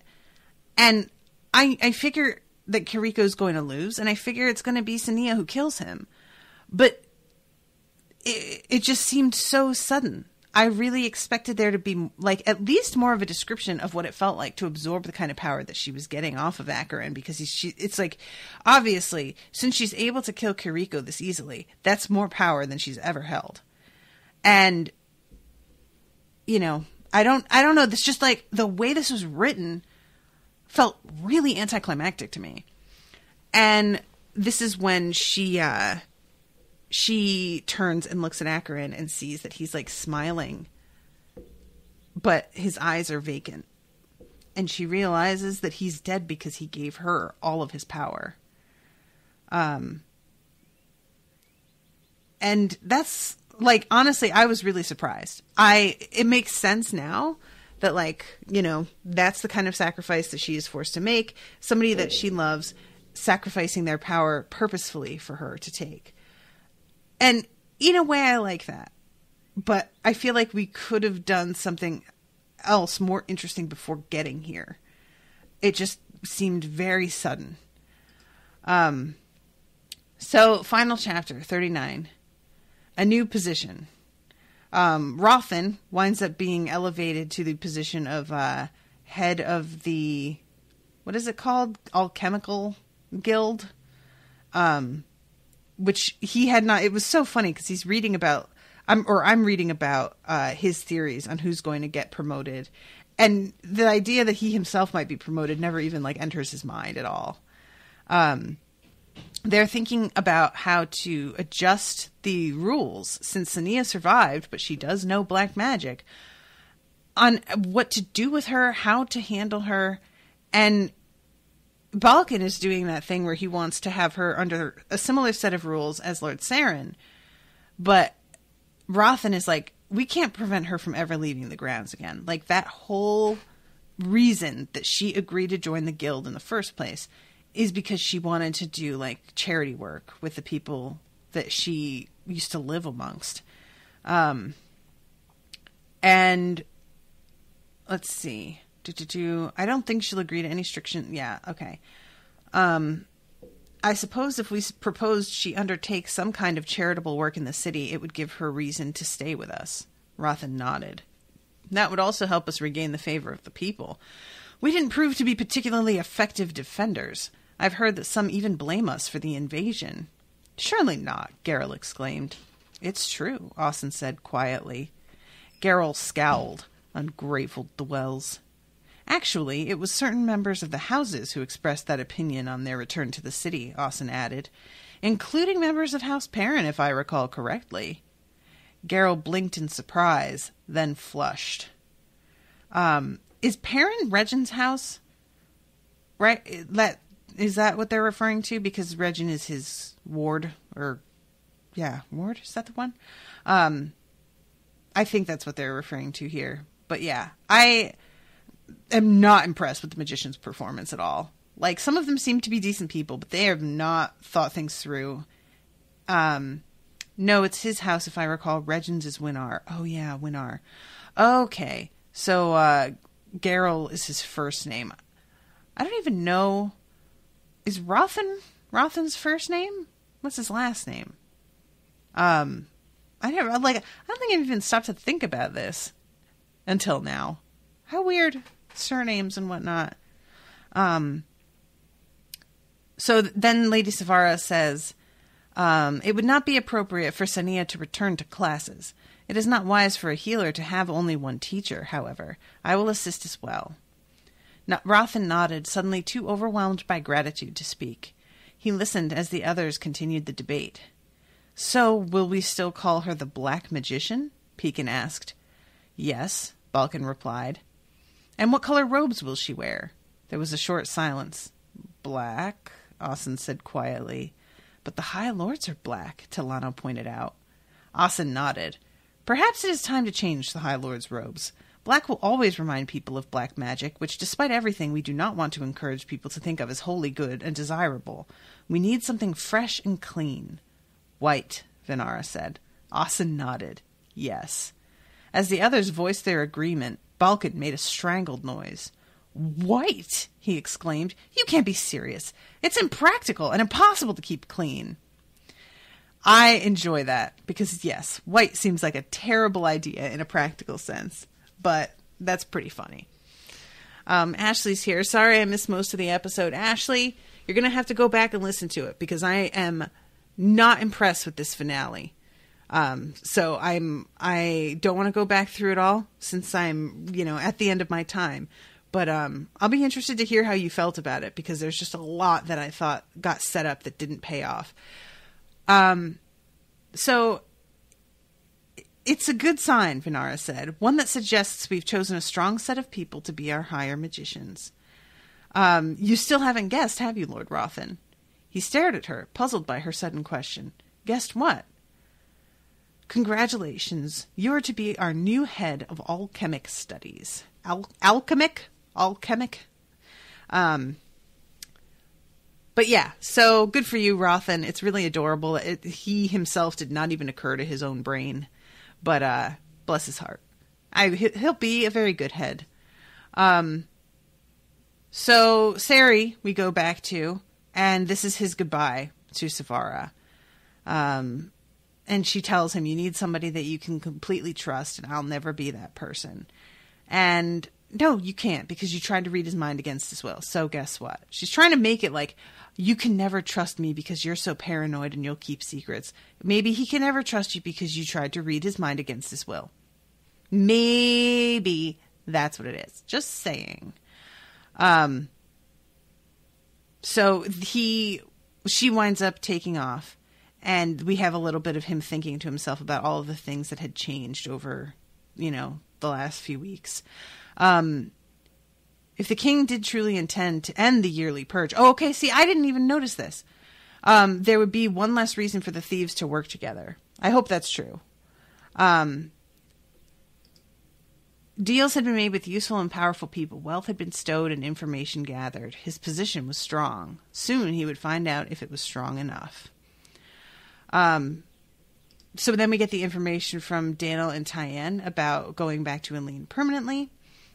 And I figure that Kiriko's going to lose, and I figure it's going to be Sania who kills him. But it just seemed so sudden. I really expected there to be, like, at least more of a description of what it felt like to absorb the kind of power that she was getting off of Acheron, because it's like, obviously, since she's able to kill Kiriko this easily, that's more power than she's ever held. And, you know, I don't know, this just, like, the way this was written felt really anticlimactic to me. And this is when she turns and looks at Acheron and sees that he's, like, smiling, but his eyes are vacant. And she realizes that he's dead because he gave her all of his power. And that's, like, honestly, I was really surprised. It makes sense now that, like, you know, that's the kind of sacrifice that she is forced to make. Somebody that she loves sacrificing their power purposefully for her to take. And in a way, I like that. But I feel like we could have done something else more interesting before getting here. It just seemed very sudden. So, final chapter, 39. A new position. Rothan winds up being elevated to the position of head of the, what is it called? Alchemical Guild. Which he had not, it was so funny because he's reading about, I'm reading about his theories on who's going to get promoted. And the idea that he himself might be promoted never even, like, enters his mind at all. They're thinking about how to adjust the rules, since Sania survived, but she does know black magic, on what to do with her, how to handle her. And Balkan is doing that thing where he wants to have her under a similar set of rules as Lord Saren. But Rothan is like, we can't prevent her from ever leaving the grounds again. Like, that whole reason that she agreed to join the guild in the first place is because she wanted to do, like, charity work with the people that she used to live amongst. And let's see. I don't think she'll agree to any restriction. Yeah, okay. I suppose if we proposed she undertake some kind of charitable work in the city, it would give her reason to stay with us. Rothan nodded. That would also help us regain the favor of the people. We didn't prove to be particularly effective defenders. I've heard that some even blame us for the invasion. Surely not, Geralt exclaimed. It's true, Austin said quietly. Geralt scowled. Ungrateful dwells. Actually, it was certain members of the houses who expressed that opinion on their return to the city, Austin added, including members of House Perrin, if I recall correctly. Geralt blinked in surprise, then flushed. Is Perrin Regin's house? Right? Is that what they're referring to? Because Regin is his ward, ward? Is that the one? I think that's what they're referring to here. But yeah, I am not impressed with the magician's performance at all. Like, some of them seem to be decent people, but they have not thought things through. No, it's his house, if I recall. Regin's is Winnar. Oh, yeah, Winnar. Okay, so Geralt is his first name. I don't even know. Is Rothan's first name? What's his last name? I don't think I've even stopped to think about this until now. How weird. Surnames and whatnot. So then Lady Savara says, it would not be appropriate for Sania to return to classes. It is not wise for a healer to have only one teacher, however. I will assist as well. Rothan nodded, suddenly too overwhelmed by gratitude to speak. He listened as the others continued the debate. So, will we still call her the Black Magician? Pekin asked. Yes, Balkan replied. And what color robes will she wear? There was a short silence. Black, Austin said quietly. But the High Lords are black, Tilano pointed out. Austin nodded. Perhaps it is time to change the High Lord's robes. Black will always remind people of black magic, which, despite everything, we do not want to encourage people to think of as wholly good and desirable. We need something fresh and clean. White, Vinara said. Austin nodded. Yes. As the others voiced their agreement, Balkan made a strangled noise. White! He exclaimed. You can't be serious. It's impractical and impossible to keep clean. I enjoy that because, yes, white seems like a terrible idea in a practical sense, but that's pretty funny. Ashleigh's here. Sorry I missed most of the episode. Ashleigh, you're going to have to go back and listen to it because I am not impressed with this finale. So I don't want to go back through it all since I'm, at the end of my time. But I'll be interested to hear how you felt about it because there's just a lot that I thought got set up that didn't pay off. So it's a good sign, Vinara said, one that suggests we've chosen a strong set of people to be our higher magicians. You still haven't guessed, have you, Lord Rothan? He stared at her, puzzled by her sudden question. Guessed what? Congratulations. You are to be our new head of alchemic studies. Alchemic? But yeah, so good for you, Rothan. It's really adorable. He himself did not even occur to his own brain. But bless his heart. He'll be a very good head. So Sari, we go back to, and this is his goodbye to Savara. And she tells him, you need somebody that you can completely trust, and I'll never be that person. And no, you can't, because you tried to read his mind against his will. So guess what? She's trying to make it like, you can never trust me because you're so paranoid and you'll keep secrets. Maybe he can never trust you because you tried to read his mind against his will. Maybe that's what it is. Just saying. So she winds up taking off, and we have a little bit of him thinking to himself about all of the things that had changed over, the last few weeks. If the king did truly intend to end the yearly purge... Oh, okay, see, I didn't even notice this. There would be one less reason for the thieves to work together. I hope that's true. Deals had been made with useful and powerful people. Wealth had been stowed and information gathered. His position was strong. Soon he would find out if it was strong enough. So then we get the information from Daniel and Tyann about going back to Eileen permanently.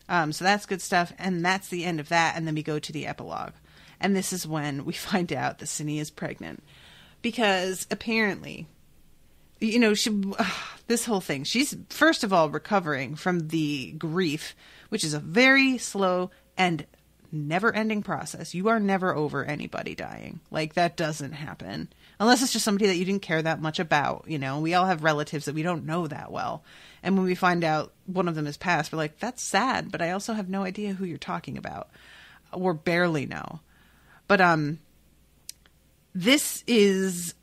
So that's good stuff. And that's the end of that. And then we go to the epilogue. And this is when we find out that Cindy is pregnant. Because apparently, you know, this whole thing, she's first of all recovering from the grief, which is a very slow and never-ending process. You are never over anybody dying. Like, that doesn't happen. Unless it's just somebody that you didn't care that much about, you know. We all have relatives that we don't know that well. And when we find out one of them has passed, we're like, that's sad, but I also have no idea who you're talking about. Or barely know. But, this is,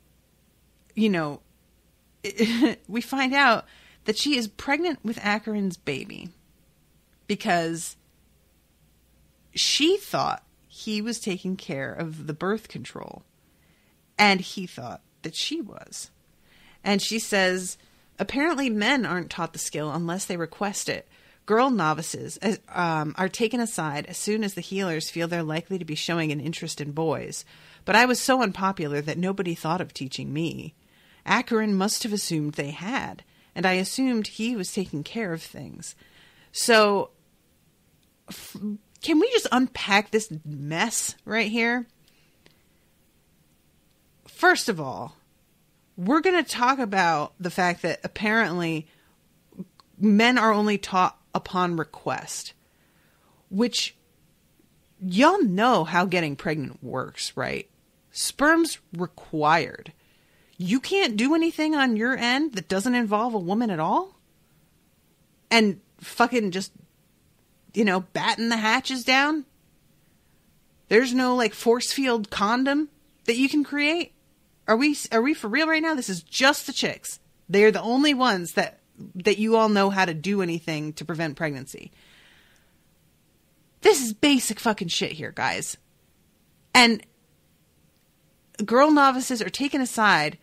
you know, we find out that she is pregnant with Acheron's baby. Because she thought he was taking care of the birth control. And he thought that she was. And she says, apparently men aren't taught the skill unless they request it. Girl novices are taken aside as soon as the healers feel they're likely to be showing an interest in boys. But I was so unpopular that nobody thought of teaching me. Acheron must have assumed they had. And I assumed he was taking care of things. So can we just unpack this mess right here? First of all, we're going to talk about the fact that apparently men are only taught upon request, which y'all know how getting pregnant works, right? Sperm's required. You can't do anything on your end that doesn't involve a woman at all? And fucking just, you know, batten the hatches down? There's no, like, force field condom that you can create? Are we for real right now? This is just the chicks. They're the only ones that you all know how to do anything to prevent pregnancy. This is basic fucking shit here, guys. And girl novices are taken aside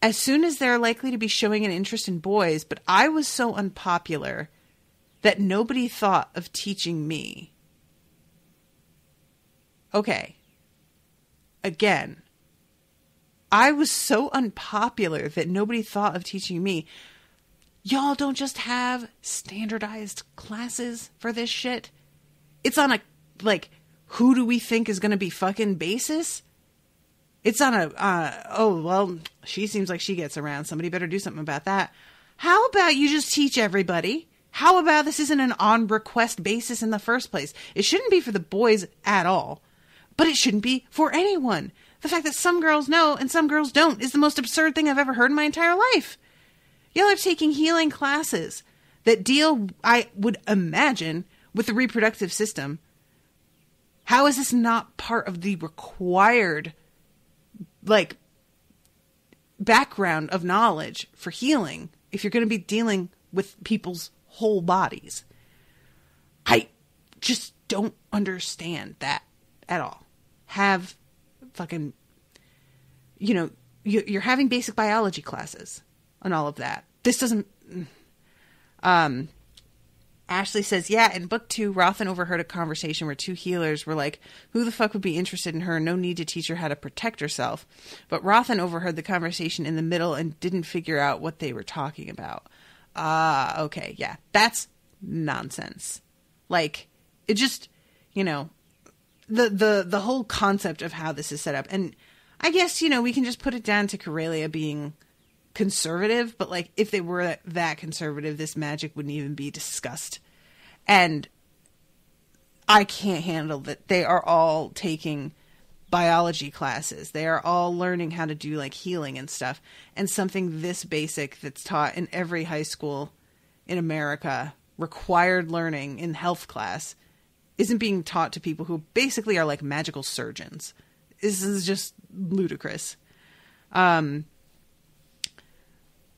as soon as they're likely to be showing an interest in boys, but I was so unpopular that nobody thought of teaching me. Okay. Again, I was so unpopular that nobody thought of teaching me. Y'all don't just have standardized classes for this shit. It's on a, like, who do we think is going to be fucking basis? It's on a, oh, well, she seems like she gets around. Somebody better do something about that. How about you just teach everybody? How about this isn't an on-request basis in the first place? It shouldn't be for the boys at all. But it shouldn't be for anyone. The fact that some girls know and some girls don't is the most absurd thing I've ever heard in my entire life. Y'all are taking healing classes that deal, I would imagine, with the reproductive system. How is this not part of the required, like, background of knowledge for healing if you're going to be dealing with people's whole bodies? I just don't understand that at all. Have fucking, you know, you're having basic biology classes on all of that. This doesn't, Ashleigh says, yeah, in book 2, Rothan overheard a conversation where 2 healers were like, who the fuck would be interested in her? No need to teach her how to protect herself. But Rothan overheard the conversation in the middle and didn't figure out what they were talking about. Okay, yeah, that's nonsense. Like, it just, you know, the whole concept of how this is set up. And I guess, you know, we can just put it down to Karelia being conservative, but like, if they were that conservative, this magic wouldn't even be discussed. And I can't handle that they are all taking biology classes. They are all learning how to do like healing and stuff. And something this basic that's taught in every high school in America, required learning in health class, isn't being taught to people who basically are like magical surgeons. This is just ludicrous.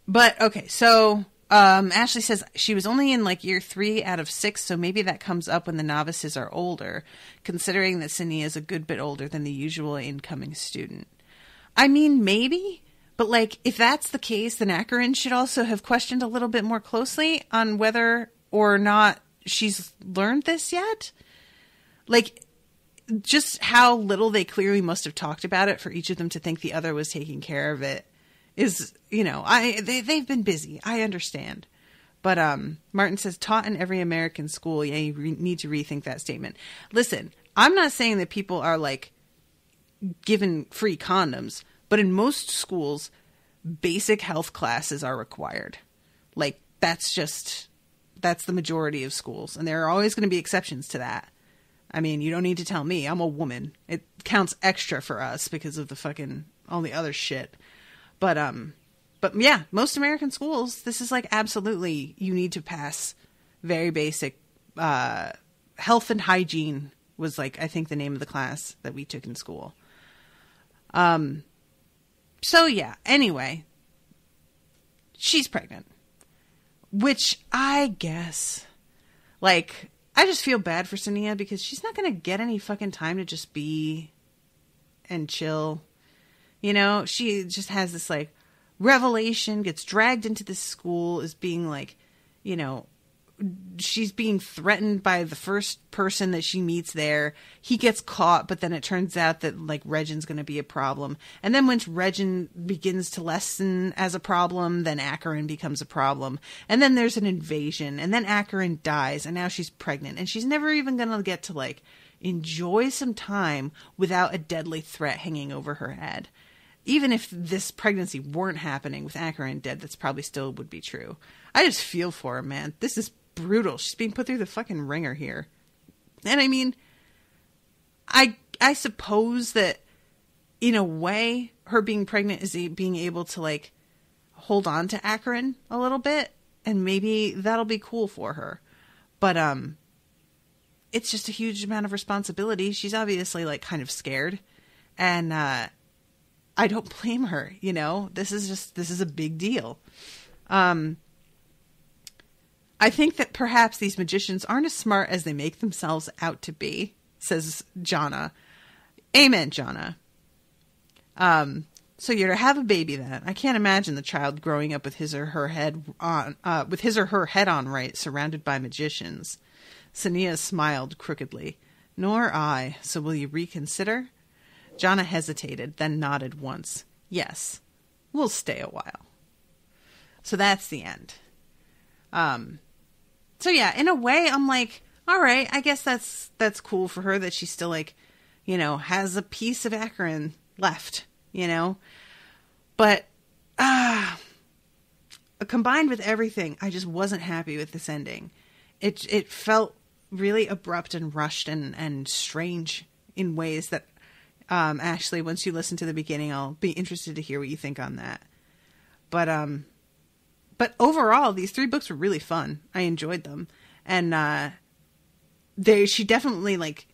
But okay, so Ashleigh says she was only in like year 3 out of 6, so maybe that comes up when the novices are older, considering that Cindy is a good bit older than the usual incoming student. I mean, maybe, but like, if that's the case, then Acheron should also have questioned a little bit more closely on whether or not she's learned this yet. Like, just how little they clearly must have talked about it for each of them to think the other was taking care of it is, you know, they've been busy. I understand. But Martin says, taught in every American school. Yeah, you need to rethink that statement. Listen, I'm not saying that people are like given free condoms, but in most schools, basic health classes are required. Like, that's the majority of schools. And there are always going to be exceptions to that. I mean, you don't need to tell me. I'm a woman. It counts extra for us because of the fucking all the other shit. But yeah, most American schools, this is like absolutely, you need to pass very basic health and hygiene was like, I think, the name of the class that we took in school. So yeah, anyway, she's pregnant, which I guess, like, I just feel bad for Sania because she's not going to get any fucking time to just be and chill. You know, she just has this like revelation, gets dragged into this school, is being like, you know, she's being threatened by the first person that she meets there. He gets caught, but then it turns out that like Regin's going to be a problem. And then once Regin begins to lessen as a problem, then Acheron becomes a problem. And then there's an invasion, and then Acheron dies, and now she's pregnant, and she's never even going to get to like enjoy some time without a deadly threat hanging over her head. Even if this pregnancy weren't happening with Acheron dead, that's probably still would be true. I just feel for her, man. This is brutal. She's being put through the fucking ringer here. And I mean, I suppose that in a way, her being pregnant is being able to like hold on to Acheron a little bit, and maybe that'll be cool for her. But it's just a huge amount of responsibility. She's obviously like kind of scared, and I don't blame her. You know, this is a big deal. I think that perhaps these magicians aren't as smart as they make themselves out to be, says Jonna. Amen, Jonna. So you're to have a baby then. I can't imagine the child growing up with his or her head on right, surrounded by magicians. Sania smiled crookedly. Nor I. So will you reconsider? Jonna hesitated, then nodded once. Yes, we'll stay a while. So that's the end. So yeah, in a way, I'm like, all right, I guess that's cool for her that she still like, you know, has a piece of Acheron left, you know. But combined with everything, I just wasn't happy with this ending. It felt really abrupt and rushed and strange in ways that, Ashleigh, once you listen to the beginning, I'll be interested to hear what you think on that. But overall, these 3 books were really fun. I enjoyed them. And she definitely, like,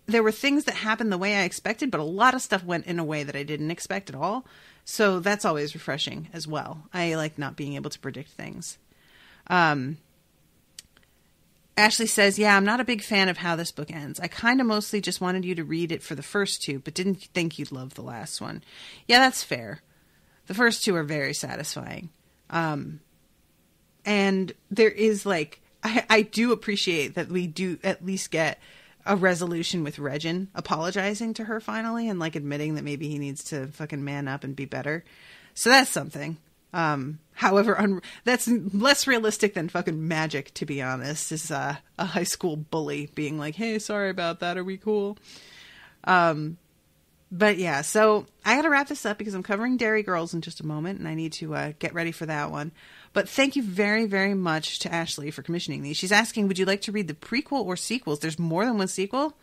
there were things that happened the way I expected, but a lot of stuff went in a way that I didn't expect at all. So that's always refreshing as well. I like not being able to predict things. Ashleigh says, yeah, I'm not a big fan of how this book ends. I kind of mostly just wanted you to read it for the first 2, but didn't think you'd love the last one. Yeah, that's fair. The first 2 are very satisfying. And there is like, I do appreciate that we do at least get a resolution with Regin apologizing to her finally and like admitting that maybe he needs to fucking man up and be better. So that's something. However, that's less realistic than fucking magic, to be honest, is a high school bully being like, hey, sorry about that. Are we cool? But yeah, so I got to wrap this up because I'm covering Dairy Girls in just a moment, and I need to get ready for that one. But thank you very, very much to Ashleigh for commissioning these. She's asking, would you like to read the prequel or sequels? There's more than one sequel?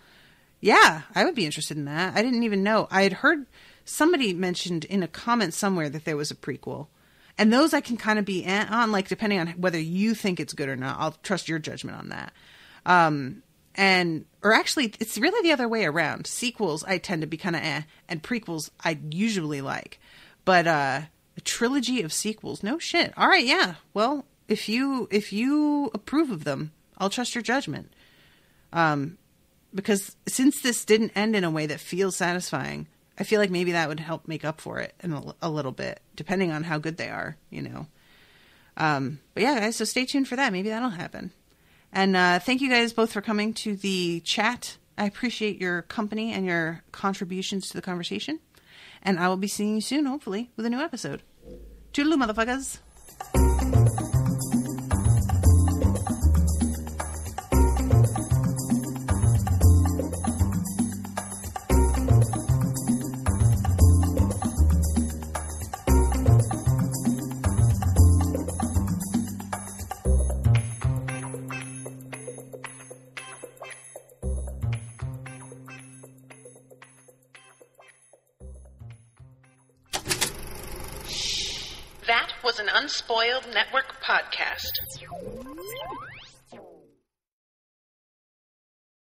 Yeah, I would be interested in that. I didn't even know. I had heard somebody mentioned in a comment somewhere that there was a prequel. And those I can kind of be on, like, depending on whether you think it's good or not. I'll trust your judgment on that. Or actually, it's really the other way around. Sequels, I tend to be kind of and prequels, I usually like. But a trilogy of sequels, no shit. All right, yeah. Well, if you approve of them, I'll trust your judgment. Because since this didn't end in a way that feels satisfying, I feel like maybe that would help make up for it in a little bit, depending on how good they are, you know. But yeah, guys, so stay tuned for that. Maybe that'll happen. And thank you guys both for coming to the chat. I appreciate your company and your contributions to the conversation. And I will be seeing you soon, hopefully, with a new episode. Toodaloo, motherfuckers. was an Unspoiled Network podcast.